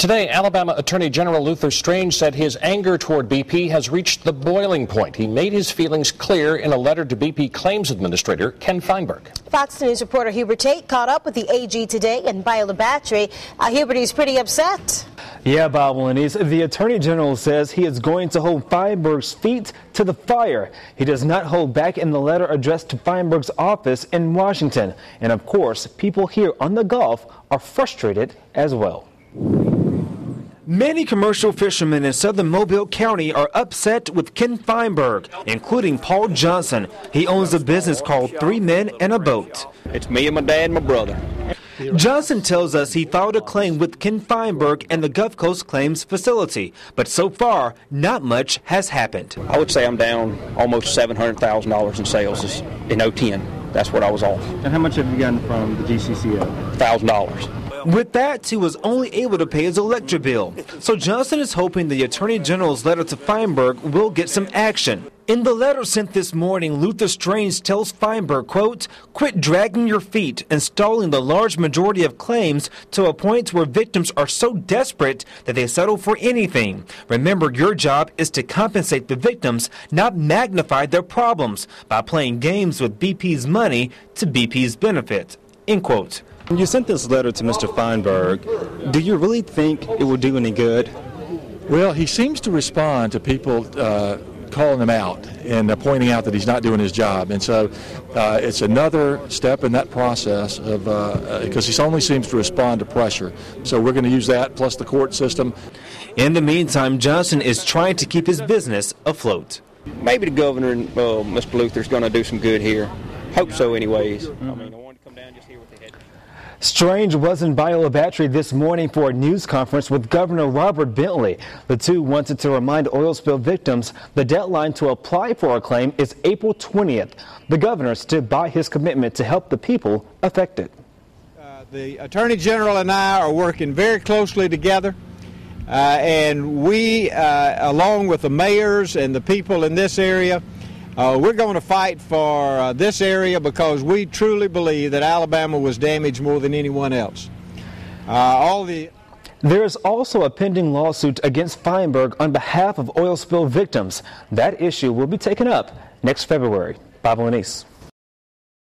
Today, Alabama Attorney General Luther Strange said his anger toward BP has reached the boiling point. He made his feelings clear in a letter to BP Claims Administrator Ken Feinberg. Fox News reporter Hubert Tate caught up with the AG today in Biola Battery. Hubert, he's pretty upset. Yeah, Bob and Denise, the Attorney General says he is going to hold Feinberg's feet to the fire. He does not hold back in the letter addressed to Feinberg's office in Washington. And of course, people here on the Gulf are frustrated as well. Many commercial fishermen in southern Mobile County are upset with Ken Feinberg, including Paul Johnson. He owns a business called 3 Men and a Boat. It's me and my dad and my brother. Johnson tells us he filed a claim with Ken Feinberg and the Gulf Coast Claims Facility, but so far, not much has happened. I would say I'm down almost $700,000 in sales in 2010. That's what I was off. And how much have you gotten from the GCCF? $1,000. With that, he was only able to pay his electric bill. So Johnson is hoping the Attorney General's letter to Feinberg will get some action. In the letter sent this morning, Luther Strange tells Feinberg, quote, "Quit dragging your feet and stalling the large majority of claims to a point where victims are so desperate that they settle for anything. Remember, your job is to compensate the victims, not magnify their problems by playing games with BP's money to BP's benefit." End quote. When you sent this letter to Mr. Feinberg, do you really think it will do any good? Well, he seems to respond to people calling him out and pointing out that he's not doing his job. And so it's another step in that process of because he only seems to respond to pressure. So we're going to use that plus the court system. In the meantime, Johnson is trying to keep his business afloat. Maybe the governor and Mr. Luther's going to do some good here. Hope so anyways. I wanted to come down and just hear what they had. Strange was in Biola Battery this morning for a news conference with Governor Robert Bentley. The two wanted to remind oil spill victims the deadline to apply for a claim is April 20th. The governor stood by his commitment to help the people affected. The Attorney General and I are working very closely together, and we, along with the mayors and the people in this area, we're going to fight for this area because we truly believe that Alabama was damaged more than anyone else. There is also a pending lawsuit against Feinberg on behalf of oil spill victims. That issue will be taken up next February. Bob and Denise.